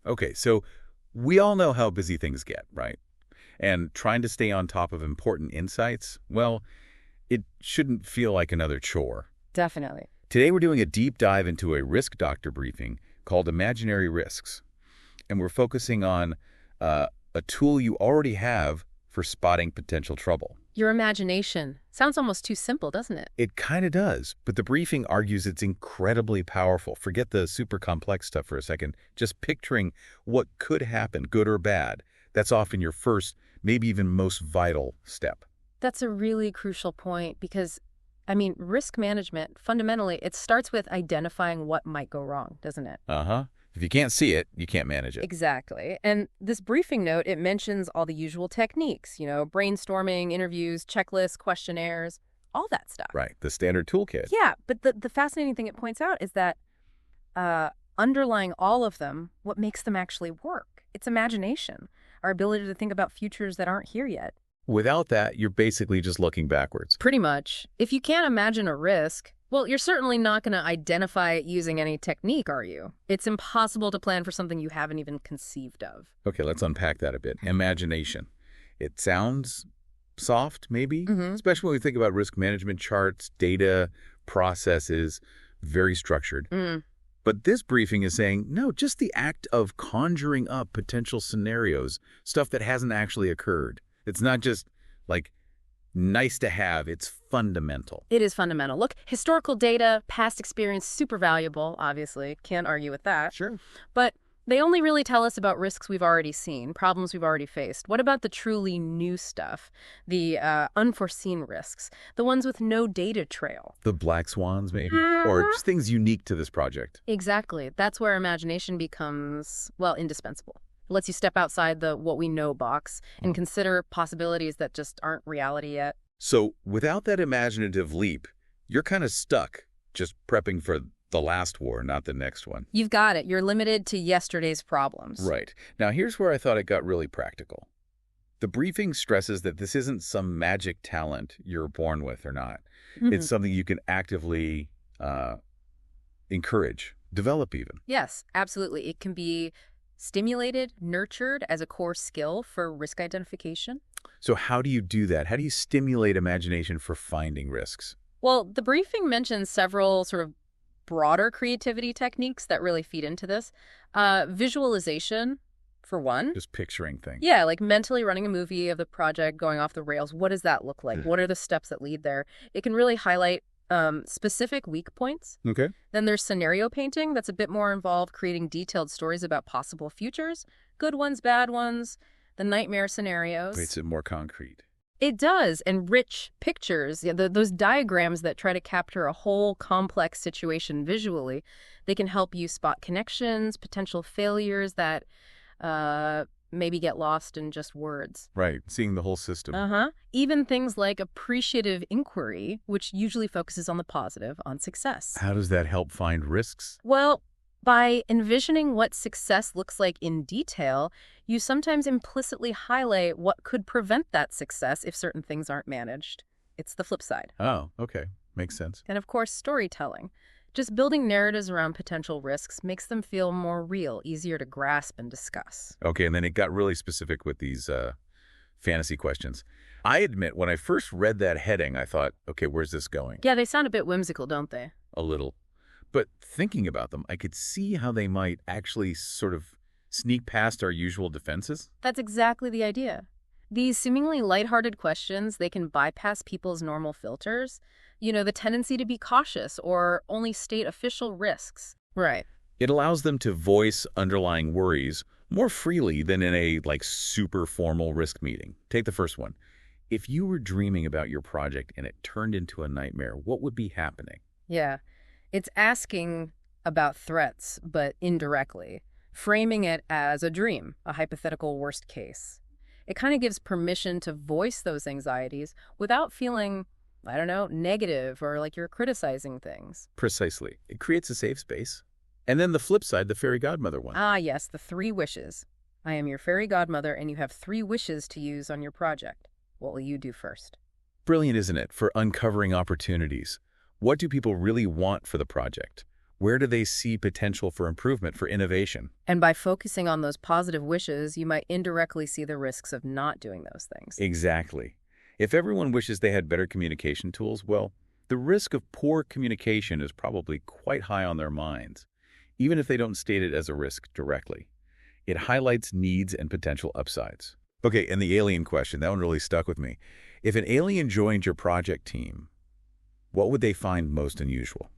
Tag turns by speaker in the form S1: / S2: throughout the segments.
S1: Okay, so we all know how busy things get, right? And trying to stay on top of important insights, well, it shouldn't feel like another chore.
S2: Definitely.
S1: Today we're doing a deep dive into a risk doctor briefing called Imaginary Risks. And we're focusing on a tool you already have for spotting potential trouble.
S2: Your imagination. Sounds almost too simple, doesn't it?
S1: It kind of does, but the briefing argues it's incredibly powerful. Forget the super complex stuff for a second. Just picturing what could happen, good or bad, that's often your first, maybe even most vital step.
S2: That's a really crucial point because, risk management, fundamentally, it starts with identifying what might go wrong, doesn't it?
S1: Uh-huh. If you can't see it, you can't manage it.
S2: Exactly. And this briefing note, it mentions all the usual techniques, brainstorming, interviews, checklists, questionnaires, all that stuff.
S1: Right, the standard toolkit.
S2: Yeah, but the fascinating thing it points out is that underlying all of them, what makes them actually work? It's imagination, our ability to think about futures that aren't here yet.
S1: Without that, you're basically just looking backwards.
S2: Pretty much. If you can't imagine a risk, well, you're certainly not going to identify it using any technique, are you? It's impossible to plan for something you haven't even conceived of.
S1: Okay, let's unpack that a bit. Imagination. It sounds soft, maybe, especially when we think about risk management charts, data, processes, very structured. But this briefing is saying, no, just the act of conjuring up potential scenarios, stuff that hasn't actually occurred. It's not just like nice to have, it's fundamental.
S2: It is fundamental. Look, historical data, past experience, super valuable, obviously. Can't argue with that.
S1: Sure.
S2: But they only really tell us about risks we've already seen, problems we've already faced. What about the truly new stuff, the unforeseen risks, the ones with no data trail?
S1: The black swans, maybe, or just things unique to this project.
S2: Exactly. That's where imagination becomes, well, indispensable. It lets you step outside the what we know box and consider possibilities that just aren't reality yet.
S1: So without that imaginative leap, you're kind of stuck just prepping for the last war, not the next one.
S2: You've got it. You're limited to yesterday's problems.
S1: Right. Now, here's where I thought it got really practical. The briefing stresses that this isn't some magic talent you're born with or not. It's something you can actively encourage, develop even.
S2: Yes, absolutely. It can be stimulated, nurtured as a core skill for risk identification.
S1: So how do you do that? How do you stimulate imagination for finding risks?
S2: Well, the briefing mentions several sort of broader creativity techniques that really feed into this. Visualization, for one.
S1: Just picturing things.
S2: Yeah, like mentally running a movie of the project going off the rails. What does that look like? What are the steps that lead there? It can really highlight specific weak points.
S1: Okay.
S2: Then there's scenario painting that's a bit more involved, creating detailed stories about possible futures, good ones, bad ones, the nightmare scenarios.
S1: Makes it more concrete.
S2: It does, and rich pictures, those diagrams that try to capture a whole complex situation visually, they can help you spot connections, potential failures that maybe get lost in just words.
S1: Right, seeing the whole system.
S2: Even things like appreciative inquiry, which usually focuses on the positive, on success.
S1: How does that help find risks?
S2: Well, by envisioning what success looks like in detail, you sometimes implicitly highlight what could prevent that success if certain things aren't managed. It's the flip side.
S1: Oh, okay. Makes sense.
S2: And of course, storytelling. Just building narratives around potential risks makes them feel more real, easier to grasp and discuss.
S1: Okay, and then it got really specific with these fantasy questions. I admit, when I first read that heading, I thought, okay, where's this going?
S2: Yeah, they sound a bit whimsical, don't they?
S1: A little. But thinking about them, I could see how they might actually sort of sneak past our usual defenses.
S2: That's exactly the idea. These seemingly lighthearted questions, they can bypass people's normal filters. The tendency to be cautious or only state official risks. Right.
S1: It allows them to voice underlying worries more freely than in a, super formal risk meeting. Take the first one. If you were dreaming about your project and it turned into a nightmare, what would be happening?
S2: Yeah. It's asking about threats, but indirectly, framing it as a dream, a hypothetical worst case. It kind of gives permission to voice those anxieties without feeling, negative or like you're criticizing things.
S1: Precisely. It creates a safe space. And then the flip side, the fairy godmother one.
S2: Ah, yes, the 3 wishes. I am your fairy godmother and you have 3 wishes to use on your project. What will you do first?
S1: Brilliant, isn't it, for uncovering opportunities? What do people really want for the project? Where do they see potential for improvement, for innovation?
S2: And by focusing on those positive wishes, you might indirectly see the risks of not doing those things.
S1: Exactly. If everyone wishes they had better communication tools, well, the risk of poor communication is probably quite high on their minds, even if they don't state it as a risk directly. It highlights needs and potential upsides. Okay, and the alien question, that one really stuck with me. If an alien joined your project team, what would they find most unusual?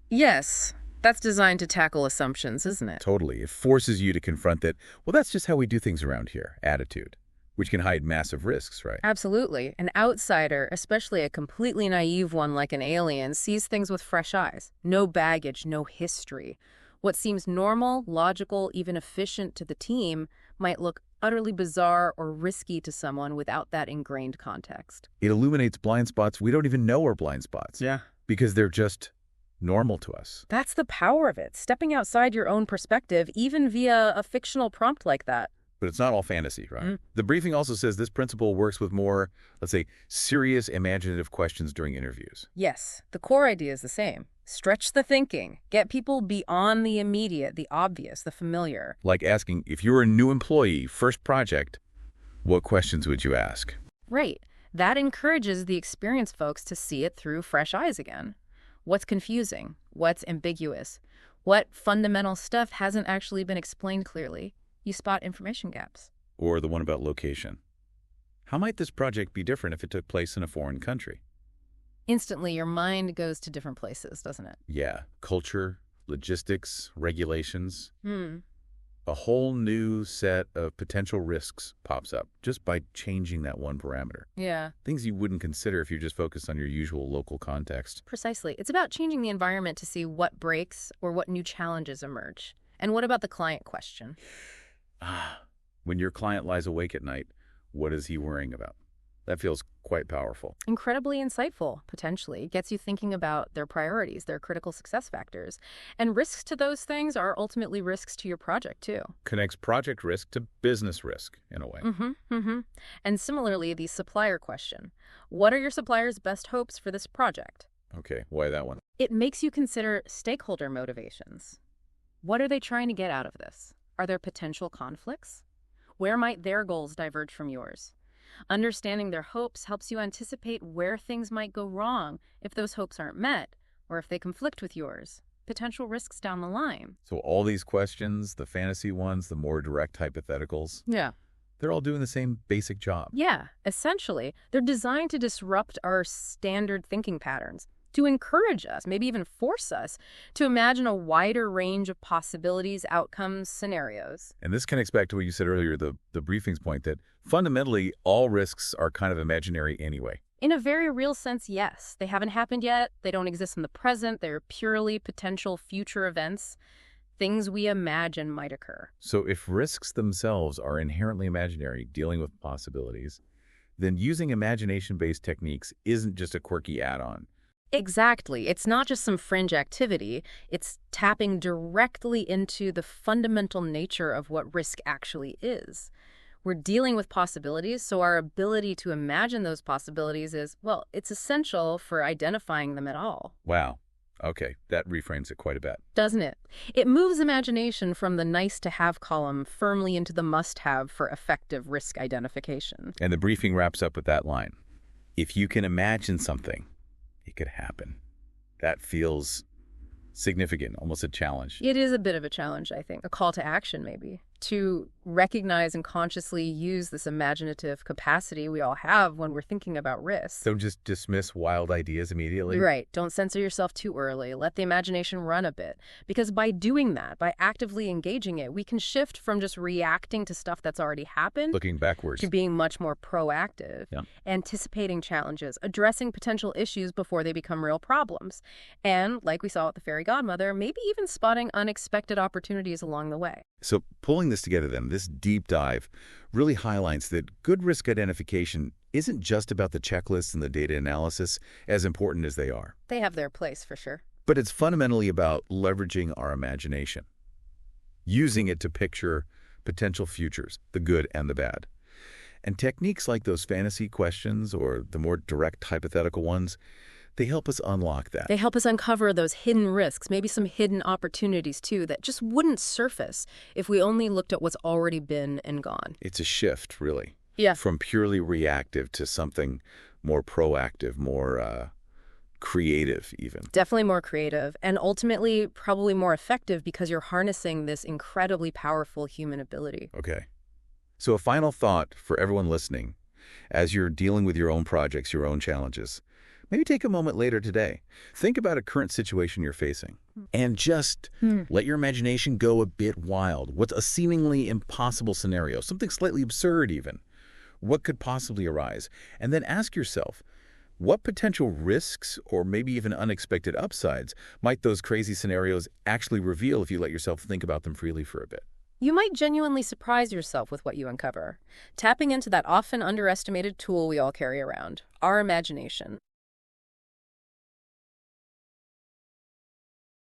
S2: Yes, that's designed to tackle assumptions, isn't it?
S1: Totally. It forces you to confront that, well, that's just how we do things around here, attitude, which can hide massive risks, right?
S2: Absolutely. An outsider, especially a completely naive one like an alien, sees things with fresh eyes. No baggage, no history. What seems normal, logical, even efficient to the team might look utterly bizarre or risky to someone without that ingrained context.
S1: It illuminates blind spots we don't even know are blind spots.
S2: Yeah.
S1: Because they're just normal to us.
S2: That's the power of it, stepping outside your own perspective, even via a fictional prompt like that.
S1: But it's not all fantasy, right? The briefing also says this principle works with more, let's say, serious, imaginative questions during interviews.
S2: Yes, the core idea is the same. Stretch the thinking. Get people beyond the immediate, the obvious, the familiar.
S1: Like asking, if you were a new employee, first project, what questions would you ask?
S2: Right. That encourages the experienced folks to see it through fresh eyes again. What's confusing? What's ambiguous? What fundamental stuff hasn't actually been explained clearly? You spot information gaps.
S1: Or the one about location. How might this project be different if it took place in a foreign country?
S2: Instantly, your mind goes to different places, doesn't it?
S1: Yeah, culture, logistics, regulations. A whole new set of potential risks pops up just by changing that one parameter.
S2: Yeah.
S1: Things you wouldn't consider if you're just focused on your usual local context.
S2: Precisely. It's about changing the environment to see what breaks or what new challenges emerge. And what about the client question?
S1: When your client lies awake at night, what is he worrying about? That feels quite powerful.
S2: Incredibly insightful, potentially. Gets you thinking about their priorities, their critical success factors. And risks to those things are ultimately risks to your project, too.
S1: Connects project risk to business risk, in a way.
S2: And similarly, the supplier question. What are your supplier's best hopes for this project?
S1: Okay, why that one?
S2: It makes you consider stakeholder motivations. What are they trying to get out of this? Are there potential conflicts? Where might their goals diverge from yours? Understanding their hopes helps you anticipate where things might go wrong if those hopes aren't met, or if they conflict with yours. Potential risks down the line.
S1: So all these questions, the fantasy ones, the more direct hypotheticals,
S2: Yeah.
S1: they're all doing the same basic job.
S2: Yeah, essentially, they're designed to disrupt our standard thinking patterns, to encourage us, maybe even force us, to imagine a wider range of possibilities, outcomes, scenarios.
S1: And this connects back to what you said earlier, the briefing's point that fundamentally all risks are kind of imaginary anyway.
S2: In a very real sense, yes. They haven't happened yet. They don't exist in the present. They're purely potential future events, things we imagine might occur.
S1: So if risks themselves are inherently imaginary, dealing with possibilities, then using imagination-based techniques isn't just a quirky add-on.
S2: Exactly. It's not just some fringe activity. It's tapping directly into the fundamental nature of what risk actually is. We're dealing with possibilities, so our ability to imagine those possibilities is, well, it's essential for identifying them at all.
S1: Wow. Okay, that reframes it quite a bit.
S2: Doesn't it? It moves imagination from the nice-to-have column firmly into the must-have for effective risk identification.
S1: And the briefing wraps up with that line. If you can imagine something, it could happen. That feels significant, almost a challenge.
S2: It is a bit of a challenge, I think. A call to action, maybe. To recognize and consciously use this imaginative capacity we all have when we're thinking about risk.
S1: Don't just dismiss wild ideas immediately.
S2: Right. Don't censor yourself too early. Let the imagination run a bit. Because by doing that, by actively engaging it, we can shift from just reacting to stuff that's already happened
S1: Looking backwards.
S2: to being much more proactive, anticipating challenges, addressing potential issues before they become real problems. And, like we saw with the fairy godmother, maybe even spotting unexpected opportunities along the way.
S1: So pulling this together then, this deep dive really highlights that good risk identification isn't just about the checklists and the data analysis, as important as they are.
S2: They have their place, for sure.
S1: But it's fundamentally about leveraging our imagination, using it to picture potential futures, the good and the bad. And techniques like those fantasy questions or the more direct hypothetical ones, They help us unlock that.
S2: They help us uncover those hidden risks, maybe some hidden opportunities, too, that just wouldn't surface if we only looked at what's already been and gone.
S1: It's a shift, really.
S2: Yeah.
S1: From purely reactive to something more proactive, more creative even.
S2: Definitely more creative, and ultimately probably more effective because you're harnessing this incredibly powerful human ability.
S1: Okay. So a final thought for everyone listening, as you're dealing with your own projects, your own challenges, maybe take a moment later today. Think about a current situation you're facing and just let your imagination go a bit wild. What's a seemingly impossible scenario, something slightly absurd even? What could possibly arise? And then ask yourself, what potential risks or maybe even unexpected upsides might those crazy scenarios actually reveal if you let yourself think about them freely for a bit?
S2: You might genuinely surprise yourself with what you uncover, tapping into that often underestimated tool we all carry around, our imagination.